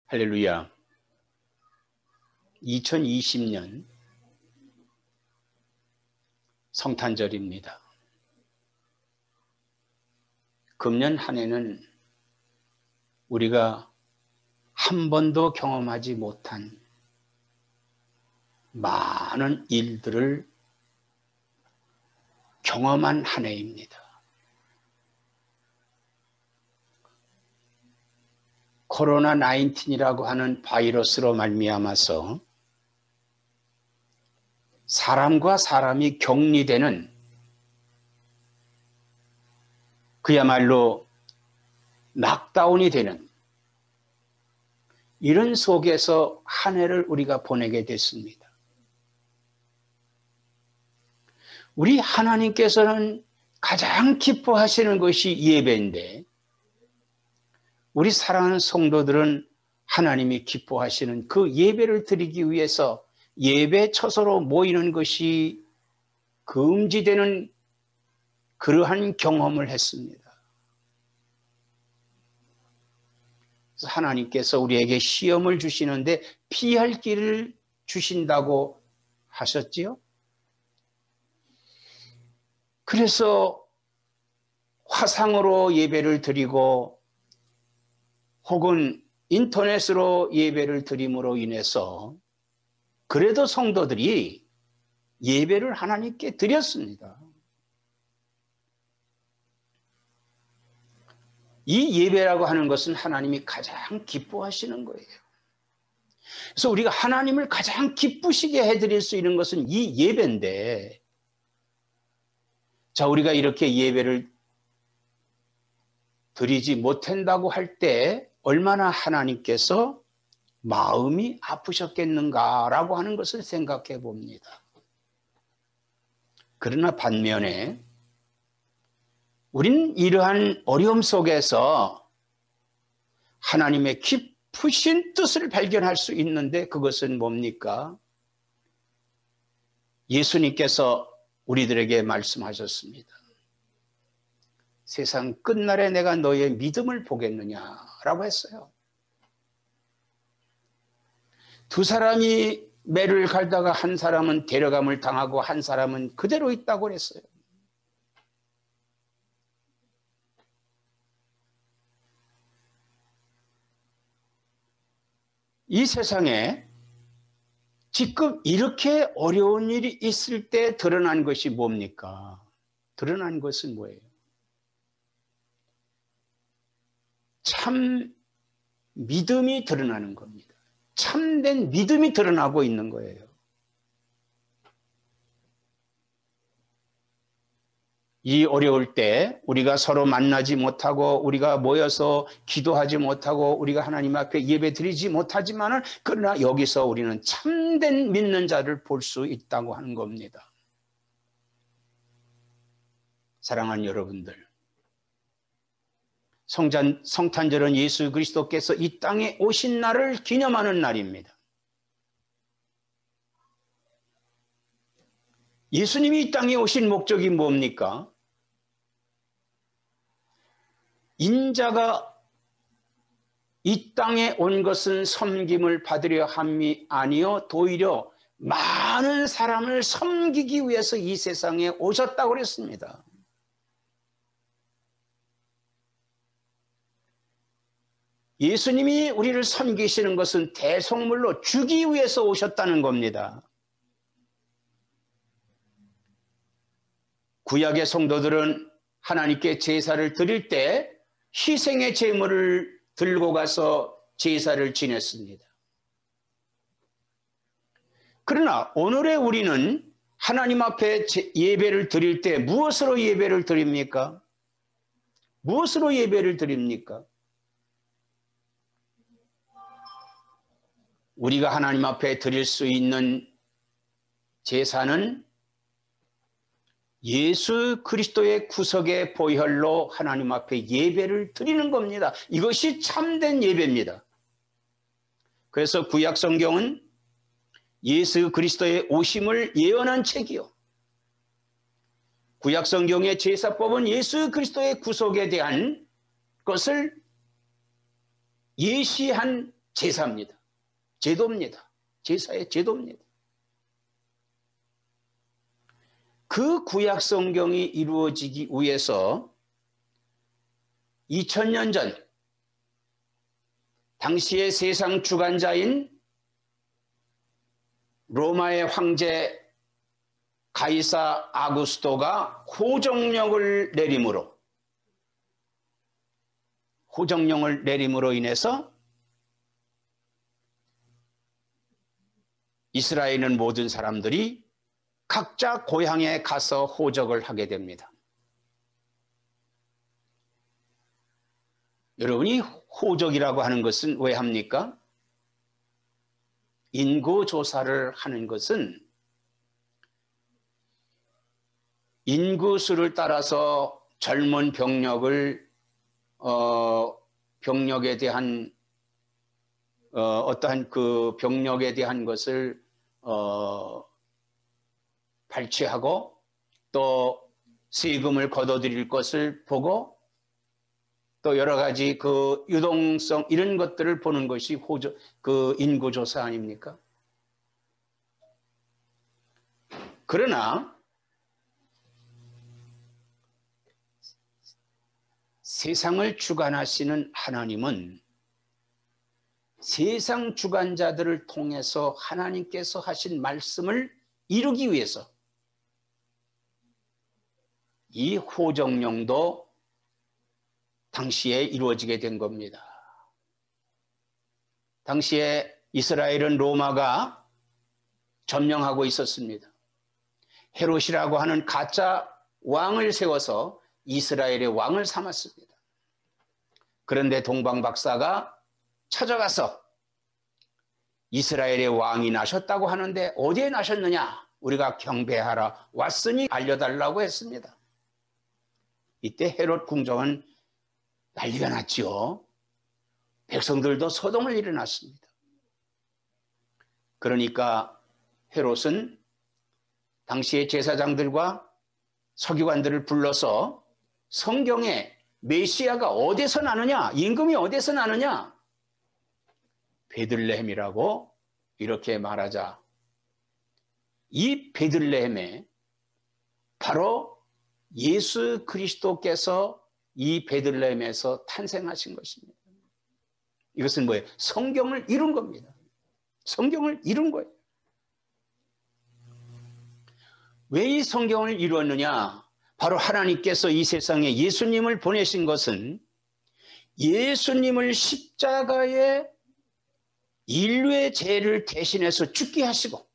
할렐루야. 2020년 성탄절입니다. 금년 한 해는 우리가 한 번도 경험하지 못한 많은 일들을 경험한 한 해입니다. 코로나 19이라고 하는 바이러스로 말미암아서 사람과 사람이 격리되는 그야말로 락다운이 되는 이런 속에서 한 해를 우리가 보내게 됐습니다. 우리 하나님께서는 가장 기뻐하시는 것이 예배인데 우리 사랑하는 성도들은 하나님이 기뻐하시는 그 예배를 드리기 위해서 예배 처소로 모이는 것이 금지되는 그러한 경험을 했습니다. 그래서 하나님께서 우리에게 시험을 주시는데 피할 길을 주신다고 하셨지요. 그래서 화상으로 예배를 드리고 혹은 인터넷으로 예배를 드림으로 인해서 그래도 성도들이 예배를 하나님께 드렸습니다. 이 예배라고 하는 것은 하나님이 가장 기뻐하시는 거예요. 그래서 우리가 하나님을 가장 기쁘시게 해드릴 수 있는 것은 이 예배인데, 자, 우리가 이렇게 예배를 드리지 못한다고 할 때 얼마나 하나님께서 마음이 아프셨겠는가라고 하는 것을 생각해 봅니다. 그러나 반면에 우리는 이러한 어려움 속에서 하나님의 깊으신 뜻을 발견할 수 있는데 그것은 뭡니까? 예수님께서 우리들에게 말씀하셨습니다. 세상 끝날에 내가 너의 믿음을 보겠느냐라고 했어요. 두 사람이 매를 갈다가 한 사람은 데려감을 당하고 한 사람은 그대로 있다고 그랬어요. 이 세상에 지금 이렇게 어려운 일이 있을 때 드러난 것이 뭡니까? 드러난 것은 뭐예요? 참 믿음이 드러나는 겁니다. 참된 믿음이 드러나고 있는 거예요. 이 어려울 때 우리가 서로 만나지 못하고 우리가 모여서 기도하지 못하고 우리가 하나님 앞에 예배 드리지 못하지만은 그러나 여기서 우리는 참된 믿는 자를 볼 수 있다고 하는 겁니다. 사랑하는 여러분들, 성탄절은 예수 그리스도께서 이 땅에 오신 날을 기념하는 날입니다. 예수님이 이 땅에 오신 목적이 뭡니까? 인자가 이 땅에 온 것은 섬김을 받으려 함이 아니요 도리어 많은 사람을 섬기기 위해서 이 세상에 오셨다고 그랬습니다. 예수님이 우리를 섬기시는 것은 대속물로 주기 위해서 오셨다는 겁니다. 구약의 성도들은 하나님께 제사를 드릴 때 희생의 제물을 들고 가서 제사를 지냈습니다. 그러나 오늘의 우리는 하나님 앞에 예배를 드릴 때 무엇으로 예배를 드립니까? 무엇으로 예배를 드립니까? 우리가 하나님 앞에 드릴 수 있는 제사는 예수 그리스도의 구속의 보혈로 하나님 앞에 예배를 드리는 겁니다. 이것이 참된 예배입니다. 그래서 구약 성경은 예수 그리스도의 오심을 예언한 책이요. 구약 성경의 제사법은 예수 그리스도의 구속에 대한 것을 예시한 제사입니다. 제도입니다. 제사의 제도입니다. 그 구약 성경이 이루어지기 위해서 2000년 전 당시의 세상 주관자인 로마의 황제 가이사 아구스토가 호정령을 내림으로 인해서 이스라엘은 모든 사람들이 각자 고향에 가서 호적을 하게 됩니다. 여러분이 호적이라고 하는 것은 왜 합니까? 인구조사를 하는 것은 인구수를 따라서 젊은 병력을 병력에 대한 어떠한 그 병력에 대한 것을 발췌하고 또 세금을 걷어들일 것을 보고 또 여러 가지 그 유동성 이런 것들을 보는 것이 그 인구조사 아닙니까? 그러나 세상을 주관하시는 하나님은 세상 주관자들을 통해서 하나님께서 하신 말씀을 이루기 위해서 이 호정령도 당시에 이루어지게 된 겁니다. 당시에 이스라엘은 로마가 점령하고 있었습니다. 헤롯이라고 하는 가짜 왕을 세워서 이스라엘의 왕을 삼았습니다. 그런데 동방 박사가 찾아가서 이스라엘의 왕이 나셨다고 하는데 어디에 나셨느냐? 우리가 경배하러 왔으니 알려달라고 했습니다. 이때 헤롯 궁정은 난리가 났지요. 백성들도 소동을 일어났습니다. 그러니까 헤롯은 당시의 제사장들과 서기관들을 불러서 성경에 메시아가 어디서 나느냐, 임금이 어디서 나느냐, 베들레헴이라고 이렇게 말하자 이 베들레헴에 바로 예수 그리스도께서 이 베들레헴에서 탄생하신 것입니다. 이것은 뭐예요? 성경을 이룬 겁니다. 성경을 이룬 거예요. 왜 이 성경을 이루었느냐? 바로 하나님께서 이 세상에 예수님을 보내신 것은 예수님을 십자가에 인류의 죄를 대신해서 죽게 하시고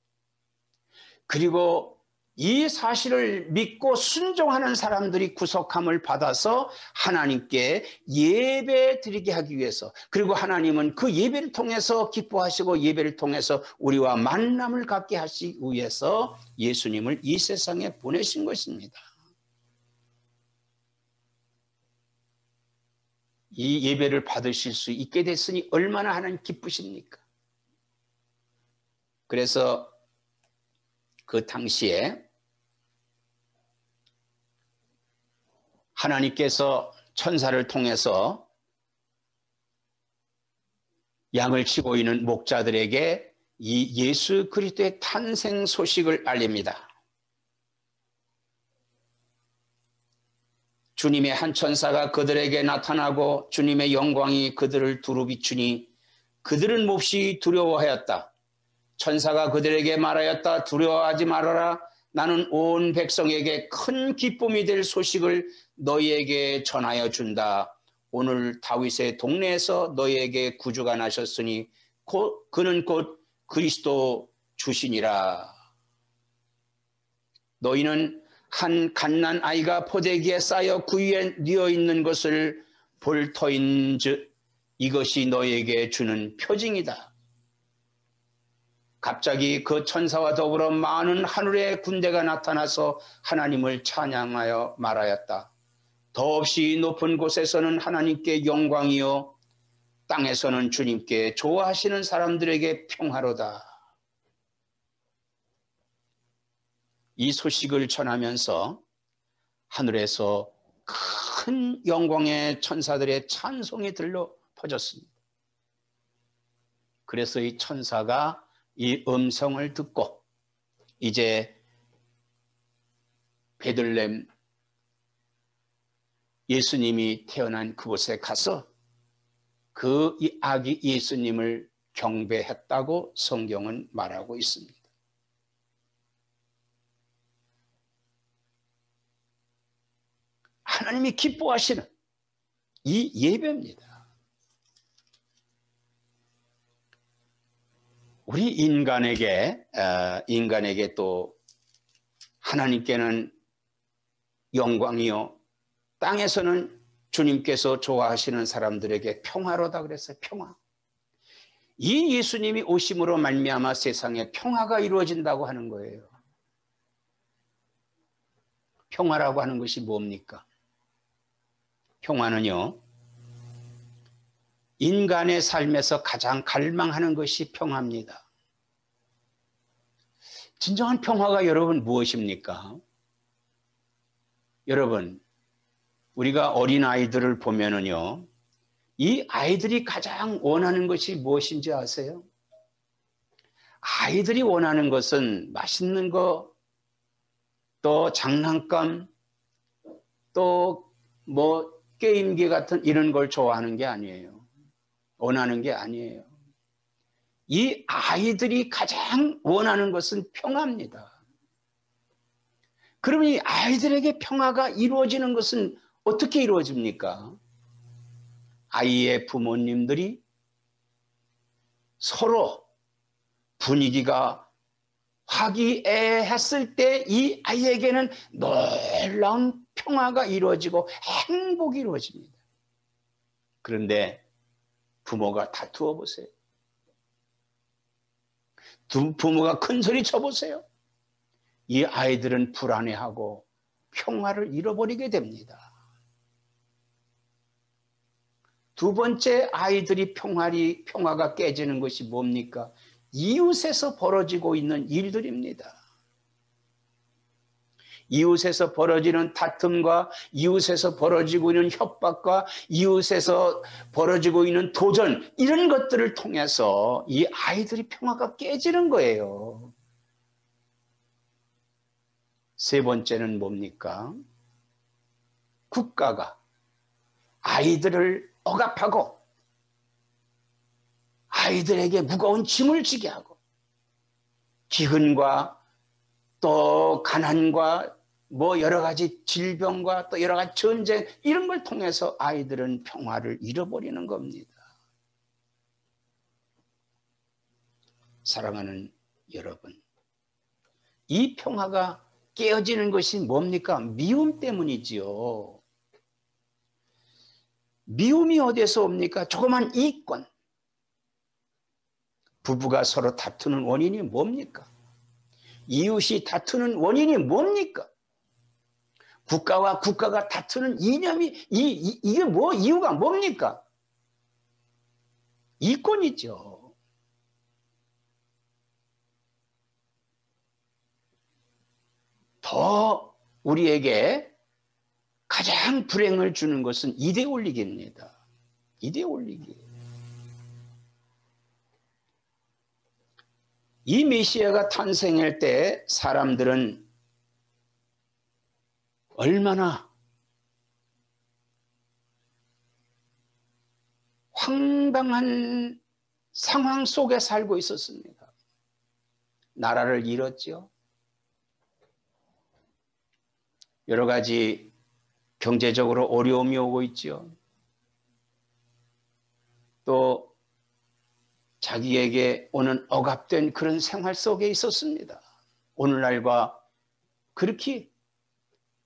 그리고 이 사실을 믿고 순종하는 사람들이 구속함을 받아서 하나님께 예배 드리게 하기 위해서 그리고 하나님은 그 예배를 통해서 기뻐하시고 예배를 통해서 우리와 만남을 갖게 하시기 위해서 예수님을 이 세상에 보내신 것입니다. 이 예배를 받으실 수 있게 됐으니 얼마나 하나님 기쁘십니까? 그래서 그 당시에 하나님께서 천사를 통해서 양을 치고 있는 목자들에게 이 예수 그리스도의 탄생 소식을 알립니다. 주님의 한 천사가 그들에게 나타나고 주님의 영광이 그들을 두루 비추니 그들은 몹시 두려워하였다. 천사가 그들에게 말하였다. 두려워하지 말아라. 나는 온 백성에게 큰 기쁨이 될 소식을 너희에게 전하여 준다. 오늘 다윗의 동네에서 너희에게 구주가 나셨으니 그는 곧 그리스도 주시니라. 너희는 한 갓난 아이가 포대기에 쌓여 그 위에 뉘어 있는 것을 볼 터인즉 이것이 너희에게 주는 표징이다. 갑자기 그 천사와 더불어 많은 하늘의 군대가 나타나서 하나님을 찬양하여 말하였다. 더없이 높은 곳에서는 하나님께 영광이요 땅에서는 주님께 좋아하시는 사람들에게 평화로다. 이 소식을 전하면서 하늘에서 큰 영광의 천사들의 찬송이 들려 퍼졌습니다. 그래서 이 천사가 이 음성을 듣고 이제 베들레헴 예수님이 태어난 그곳에 가서 그 아기 예수님을 경배했다고 성경은 말하고 있습니다. 하나님이 기뻐하시는 이 예배입니다. 우리 인간에게 또 하나님께는 영광이요, 땅에서는 주님께서 좋아하시는 사람들에게 평화로다 그랬어요. 평화. 이 예수님이 오심으로 말미암아 세상에 평화가 이루어진다고 하는 거예요. 평화라고 하는 것이 뭡니까? 평화는요, 인간의 삶에서 가장 갈망하는 것이 평화입니다. 진정한 평화가 여러분 무엇입니까? 여러분, 우리가 어린아이들을 보면은요, 이 아이들이 가장 원하는 것이 무엇인지 아세요? 아이들이 원하는 것은 맛있는 거, 또 장난감, 또 뭐 게임기 같은 이런 걸 좋아하는 게 아니에요. 원하는 게 아니에요. 이 아이들이 가장 원하는 것은 평화입니다. 그러면 이 아이들에게 평화가 이루어지는 것은 어떻게 이루어집니까? 아이의 부모님들이 서로 분위기가 화기애애했을 때 이 아이에게는 놀라운 평화가 이루어지고 행복이 이루어집니다. 그런데 부모가 다투어 보세요. 부모가 큰 소리 쳐보세요. 이 아이들은 불안해하고 평화를 잃어버리게 됩니다. 두 번째, 아이들이 평화가 깨지는 것이 뭡니까? 이웃에서 벌어지고 있는 일들입니다. 이웃에서 벌어지는 다툼과 이웃에서 벌어지고 있는 협박과 이웃에서 벌어지고 있는 도전, 이런 것들을 통해서 이 아이들이 평화가 깨지는 거예요. 세 번째는 뭡니까? 국가가 아이들을 억압하고 아이들에게 무거운 짐을 지게 하고 기근과 또 가난과 뭐 여러 가지 질병과 또 여러 가지 전쟁, 이런 걸 통해서 아이들은 평화를 잃어버리는 겁니다. 사랑하는 여러분, 이 평화가 깨어지는 것이 뭡니까? 미움 때문이지요. 미움이 어디에서 옵니까? 조그만 이권. 부부가 서로 다투는 원인이 뭡니까? 이웃이 다투는 원인이 뭡니까? 국가와 국가가 다투는 이념이 이게 뭐 이유가 뭡니까? 이권이죠. 더 우리에게 가장 불행을 주는 것은 이데올리기입니다. 이데올리기. 이 메시아가 탄생할 때 사람들은 얼마나 황당한 상황 속에 살고 있었습니다. 나라를 잃었죠. 여러 가지 경제적으로 어려움이 오고 있죠. 또 자기에게 오는 억압된 그런 생활 속에 있었습니다. 오늘날과 그렇게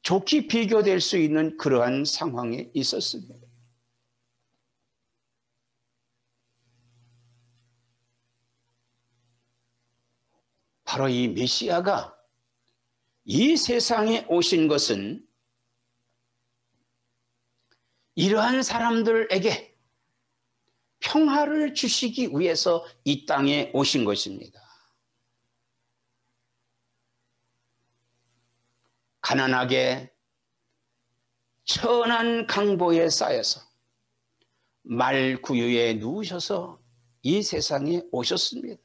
좋게 비교될 수 있는 그러한 상황에 있었습니다. 바로 이 메시아가 이 세상에 오신 것은 이러한 사람들에게 평화를 주시기 위해서 이 땅에 오신 것입니다. 가난하게 천한 강보에 쌓여서 말 구유에 누우셔서 이 세상에 오셨습니다.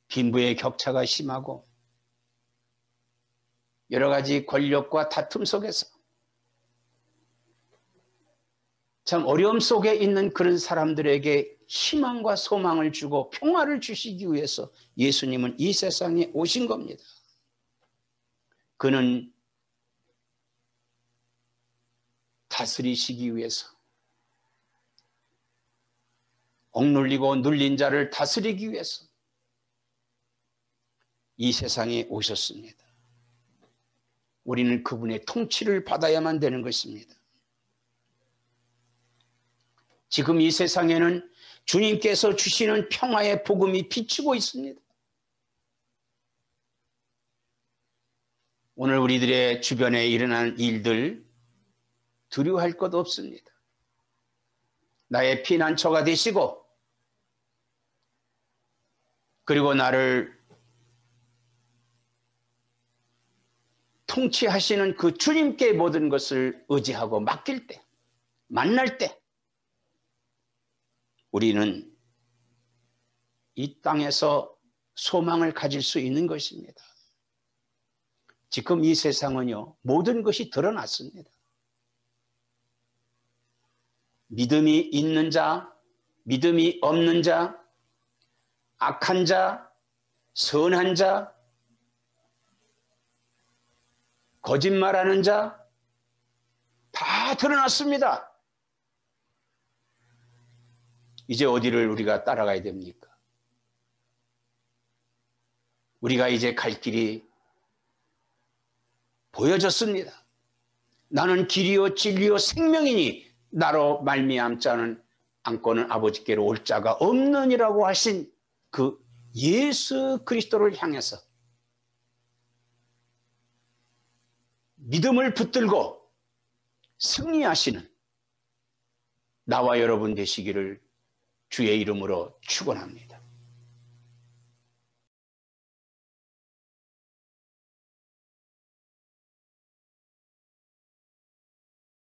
빈부의 격차가 심하고 여러 가지 권력과 다툼 속에서 참 어려움 속에 있는 그런 사람들에게 희망과 소망을 주고 평화를 주시기 위해서 예수님은 이 세상에 오신 겁니다. 그는 다스리시기 위해서, 억눌리고 눌린 자를 다스리기 위해서 이 세상에 오셨습니다. 우리는 그분의 통치를 받아야만 되는 것입니다. 지금 이 세상에는 주님께서 주시는 평화의 복음이 비치고 있습니다. 오늘 우리들의 주변에 일어나는 일들 두려워할 것 없습니다. 나의 피난처가 되시고 그리고 나를 통치하시는 그 주님께 모든 것을 의지하고 맡길 때, 만날 때 우리는 이 땅에서 소망을 가질 수 있는 것입니다. 지금 이 세상은요, 모든 것이 드러났습니다. 믿음이 있는 자, 믿음이 없는 자, 악한 자, 선한 자, 거짓말하는 자, 다 드러났습니다. 이제 어디를 우리가 따라가야 됩니까? 우리가 이제 갈 길이 보여졌습니다. 나는 길이요 진리요 생명이니 나로 말미암지 않고는 아버지께로 올 자가 없느니라고 하신 그 예수 그리스도를 향해서 믿음을 붙들고 승리하시는 나와 여러분 되시기를 주의 이름으로 축원합니다.